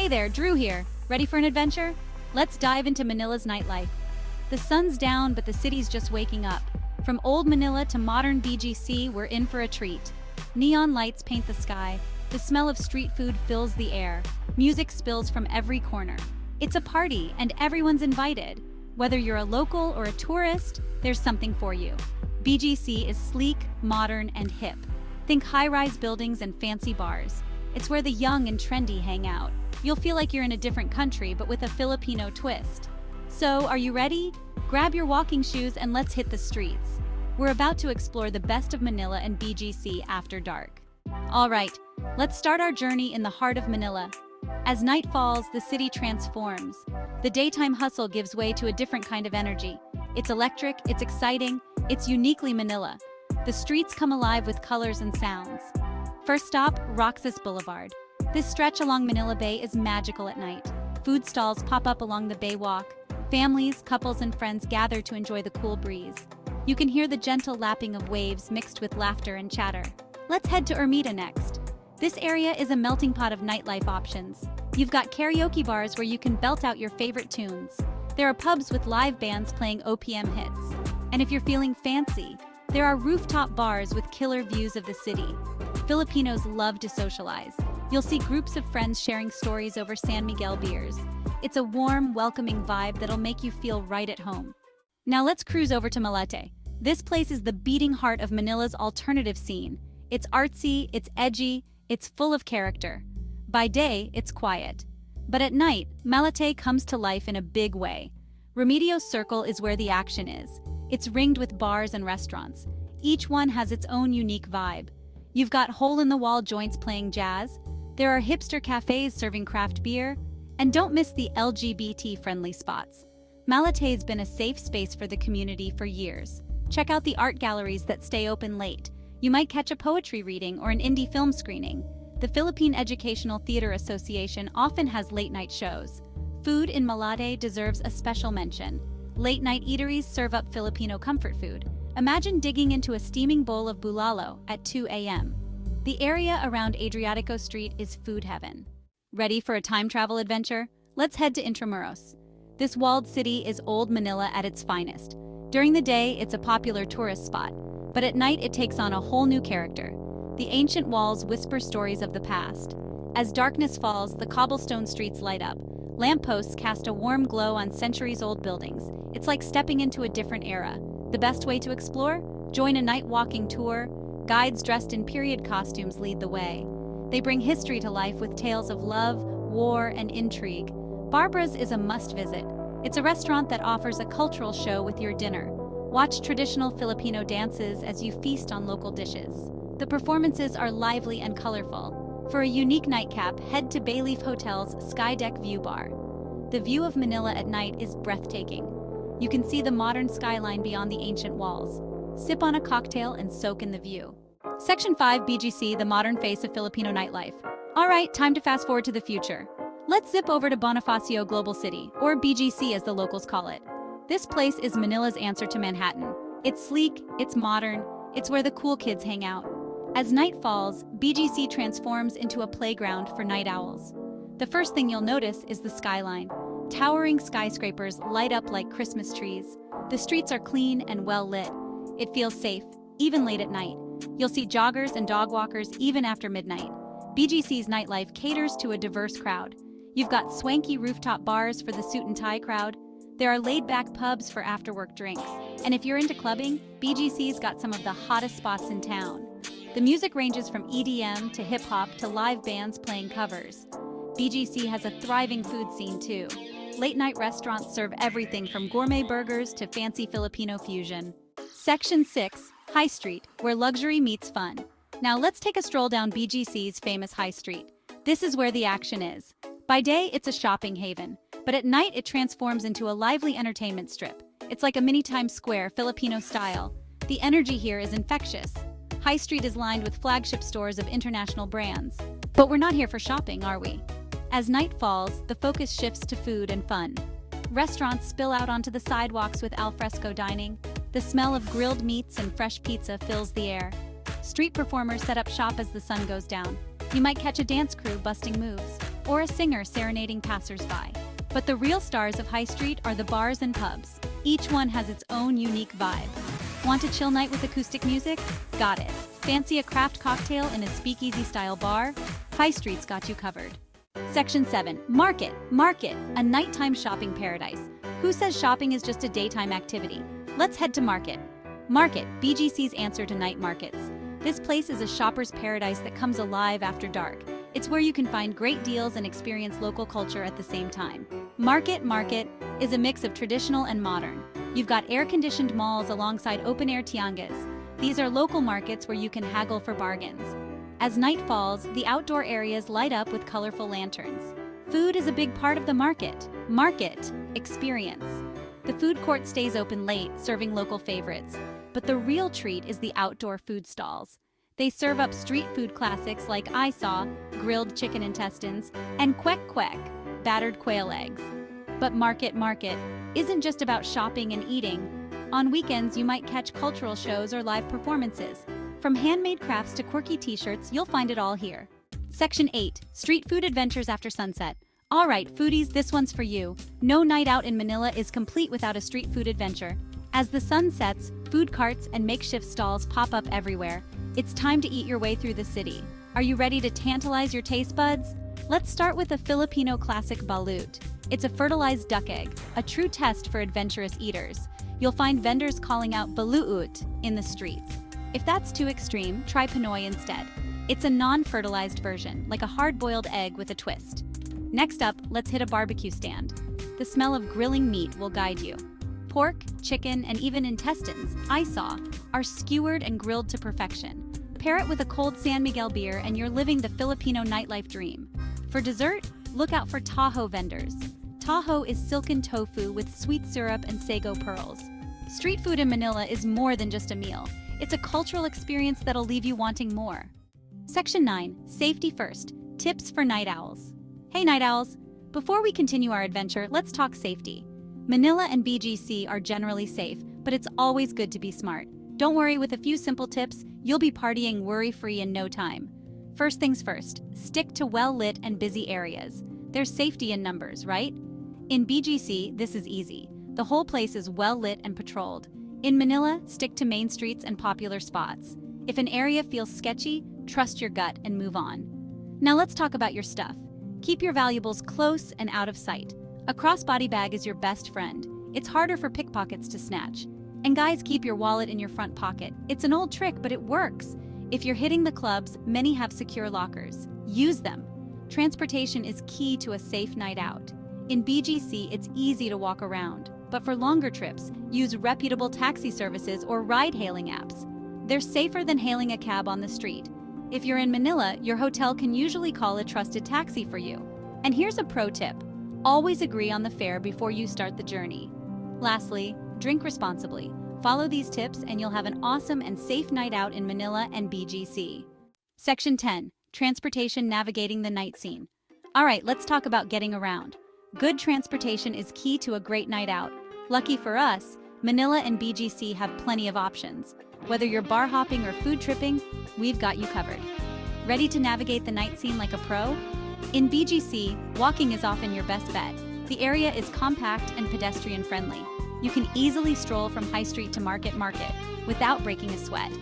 Hey there, Drew here. Ready for an adventure? Let's dive into Manila's nightlife. The sun's down, but the city's just waking up. From old Manila to modern BGC, we're in for a treat. Neon lights paint the sky. The smell of street food fills the air. Music spills from every corner. It's a party, and everyone's invited. Whether you're a local or a tourist, there's something for you. BGC is sleek, modern, and hip. Think high-rise buildings and fancy bars. It's where the young and trendy hang out. You'll feel like you're in a different country, but with a Filipino twist. So, are you ready? Grab your walking shoes and let's hit the streets. We're about to explore the best of Manila and BGC after dark. All right, let's start our journey in the heart of Manila. As night falls, the city transforms. The daytime hustle gives way to a different kind of energy. It's electric, it's exciting, it's uniquely Manila. The streets come alive with colors and sounds. First stop, Roxas Boulevard. This stretch along Manila Bay is magical at night. Food stalls pop up along the bay walk. Families, couples, and friends gather to enjoy the cool breeze. You can hear the gentle lapping of waves mixed with laughter and chatter. Let's head to Ermita next. This area is a melting pot of nightlife options. You've got karaoke bars where you can belt out your favorite tunes. There are pubs with live bands playing OPM hits. And if you're feeling fancy, there are rooftop bars with killer views of the city. Filipinos love to socialize. You'll see groups of friends sharing stories over San Miguel beers. It's a warm, welcoming vibe that'll make you feel right at home. Now let's cruise over to Malate. This place is the beating heart of Manila's alternative scene. It's artsy, it's edgy, it's full of character. By day, it's quiet. But at night, Malate comes to life in a big way. Remedios Circle is where the action is. It's ringed with bars and restaurants. Each one has its own unique vibe. You've got hole-in-the-wall joints playing jazz. There are hipster cafes serving craft beer. And don't miss the LGBT-friendly spots. Malate's been a safe space for the community for years. Check out the art galleries that stay open late. You might catch a poetry reading or an indie film screening. The Philippine Educational Theater Association often has late-night shows. Food in Malate deserves a special mention. Late-night eateries serve up Filipino comfort food. Imagine digging into a steaming bowl of bulalo at 2 a.m. The area around Adriatico Street is food heaven. Ready for a time travel adventure? Let's head to Intramuros. This walled city is old Manila at its finest. During the day, it's a popular tourist spot, but at night it takes on a whole new character. The ancient walls whisper stories of the past. As darkness falls, the cobblestone streets light up. Lampposts cast a warm glow on centuries-old buildings. It's like stepping into a different era. The best way to explore? Join a night walking tour. Guides dressed in period costumes lead the way. They bring history to life with tales of love, war, and intrigue. Barbara's is a must-visit. It's a restaurant that offers a cultural show with your dinner. Watch traditional Filipino dances as you feast on local dishes. The performances are lively and colorful. For a unique nightcap, head to Bayleaf Hotel's Skydeck View Bar. The view of Manila at night is breathtaking. You can see the modern skyline beyond the ancient walls. Sip on a cocktail and soak in the view. Section 5 BGC, the modern face of Filipino nightlife. All right, time to fast forward to the future. Let's zip over to Bonifacio Global City, or BGC as the locals call it. This place is Manila's answer to Manhattan. It's sleek, it's modern, it's where the cool kids hang out. As night falls, BGC transforms into a playground for night owls. The first thing you'll notice is the skyline. Towering skyscrapers light up like Christmas trees. The streets are clean and well lit. It feels safe, even late at night. You'll see joggers and dog walkers even after midnight. BGC's nightlife caters to a diverse crowd. You've got swanky rooftop bars for the suit and tie crowd. There are laid-back pubs for after-work drinks. And if you're into clubbing, BGC's got some of the hottest spots in town. The music ranges from EDM to hip-hop to live bands playing covers. BGC has a thriving food scene too. Late-night restaurants serve everything from gourmet burgers to fancy Filipino fusion. Section 6, High Street, where luxury meets fun. Now let's take a stroll down BGC's famous High Street. This is where the action is. By day, it's a shopping haven, but at night it transforms into a lively entertainment strip. It's like a mini Times Square, Filipino style. The energy here is infectious. High Street is lined with flagship stores of international brands. But we're not here for shopping, are we? As night falls, the focus shifts to food and fun. Restaurants spill out onto the sidewalks with alfresco dining. The smell of grilled meats and fresh pizza fills the air. Street performers set up shop as the sun goes down. You might catch a dance crew busting moves. or a singer serenading passersby. But the real stars of High Street are the bars and pubs. Each one has its own unique vibe. Want a chill night with acoustic music? Got it. Fancy a craft cocktail in a speakeasy-style bar? High Street's got you covered. Section 7. Market. Market, a nighttime shopping paradise. Who says shopping is just a daytime activity? Let's head to Market. Market, BGC's answer to night markets. This place is a shopper's paradise that comes alive after dark. It's where you can find great deals and experience local culture at the same time. Market is a mix of traditional and modern. You've got air-conditioned malls alongside open-air tiangas. These are local markets where you can haggle for bargains. As night falls, the outdoor areas light up with colorful lanterns. Food is a big part of the market. Market experience. The food court stays open late, serving local favorites. But the real treat is the outdoor food stalls. They serve up street food classics like I saw, grilled chicken intestines, and kwek, battered quail eggs. But Market isn't just about shopping and eating. On weekends, you might catch cultural shows or live performances. From handmade crafts to quirky t-shirts, you'll find it all here. Section 8. Street food adventures after sunset. All right, foodies, this one's for you. No night out in Manila is complete without a street food adventure. As the sun sets, food carts and makeshift stalls pop up everywhere. It's time to eat your way through the city. Are you ready to tantalize your taste buds? Let's start with a Filipino classic balut. It's a fertilized duck egg, a true test for adventurous eaters. You'll find vendors calling out baluut in the streets. If that's too extreme, try Pinoy instead. It's a non-fertilized version, like a hard-boiled egg with a twist. Next up, let's hit a barbecue stand. The smell of grilling meat will guide you. Pork, chicken, and even intestines, I saw, are skewered and grilled to perfection. Pair it with a cold San Miguel beer and you're living the Filipino nightlife dream. For dessert, look out for taho vendors. Taho is silken tofu with sweet syrup and sago pearls. Street food in Manila is more than just a meal. It's a cultural experience that'll leave you wanting more. Section 9. Safety first. Tips for night owls. Hey night owls! Before we continue our adventure, let's talk safety. Manila and BGC are generally safe, but it's always good to be smart. Don't worry, with a few simple tips, you'll be partying worry-free in no time. First things first, stick to well-lit and busy areas. There's safety in numbers, right? In BGC, this is easy. The whole place is well-lit and patrolled. In Manila, stick to main streets and popular spots. If an area feels sketchy, trust your gut and move on. Now let's talk about your stuff. Keep your valuables close and out of sight. A crossbody bag is your best friend. It's harder for pickpockets to snatch. And guys, keep your wallet in your front pocket. It's an old trick, but it works. If you're hitting the clubs, many have secure lockers. Use them. Transportation is key to a safe night out. In BGC, it's easy to walk around. But for longer trips, use reputable taxi services or ride-hailing apps. They're safer than hailing a cab on the street. If you're in Manila, your hotel can usually call a trusted taxi for you. And here's a pro tip. Always agree on the fare before you start the journey. Lastly, drink responsibly. Follow these tips and you'll have an awesome and safe night out in Manila and BGC. Section 10. Transportation navigating the night scene. All right, let's talk about getting around. Good transportation is key to a great night out. Lucky for us, Manila and BGC have plenty of options. Whether you're bar hopping or food tripping, we've got you covered. Ready to navigate the night scene like a pro? In BGC, walking is often your best bet. The area is compact and pedestrian-friendly. You can easily stroll from High Street to Market without breaking a sweat.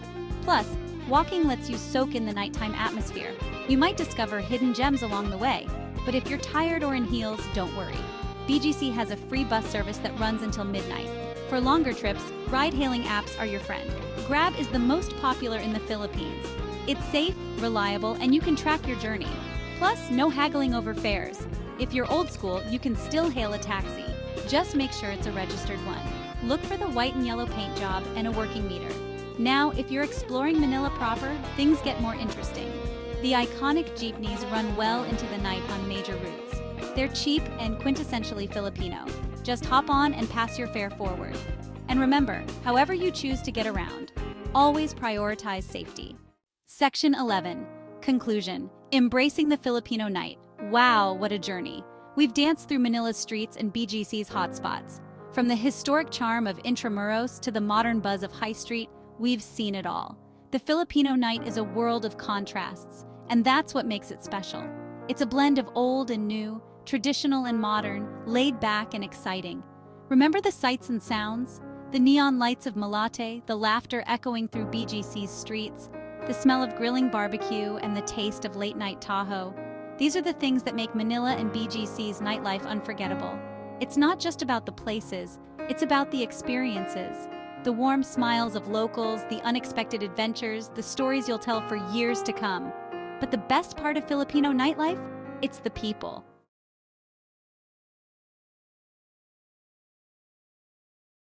Plus, walking lets you soak in the nighttime atmosphere. You might discover hidden gems along the way, but if you're tired or in heels, don't worry. BGC has a free bus service that runs until midnight. For longer trips, ride-hailing apps are your friend. Grab is the most popular in the Philippines. It's safe, reliable, and you can track your journey. Plus, no haggling over fares. If you're old school, you can still hail a taxi. Just make sure it's a registered one. Look for the white and yellow paint job and a working meter. Now, if you're exploring Manila proper, things get more interesting. The iconic jeepneys run well into the night on major routes. They're cheap and quintessentially Filipino. Just hop on and pass your fare forward. And remember, however you choose to get around, always prioritize safety. Section 11. Conclusion. Embracing the Filipino night. Wow, what a journey. We've danced through Manila's streets and BGC's hotspots. From the historic charm of Intramuros to the modern buzz of High Street, we've seen it all. The Filipino night is a world of contrasts, and that's what makes it special. It's a blend of old and new, traditional and modern, laid back and exciting. Remember the sights and sounds? The neon lights of Malate, the laughter echoing through BGC's streets, the smell of grilling barbecue, and the taste of late-night Tahoe. These are the things that make Manila and BGC's nightlife unforgettable. It's not just about the places, it's about the experiences. The warm smiles of locals, the unexpected adventures, the stories you'll tell for years to come. But the best part of Filipino nightlife? It's the people.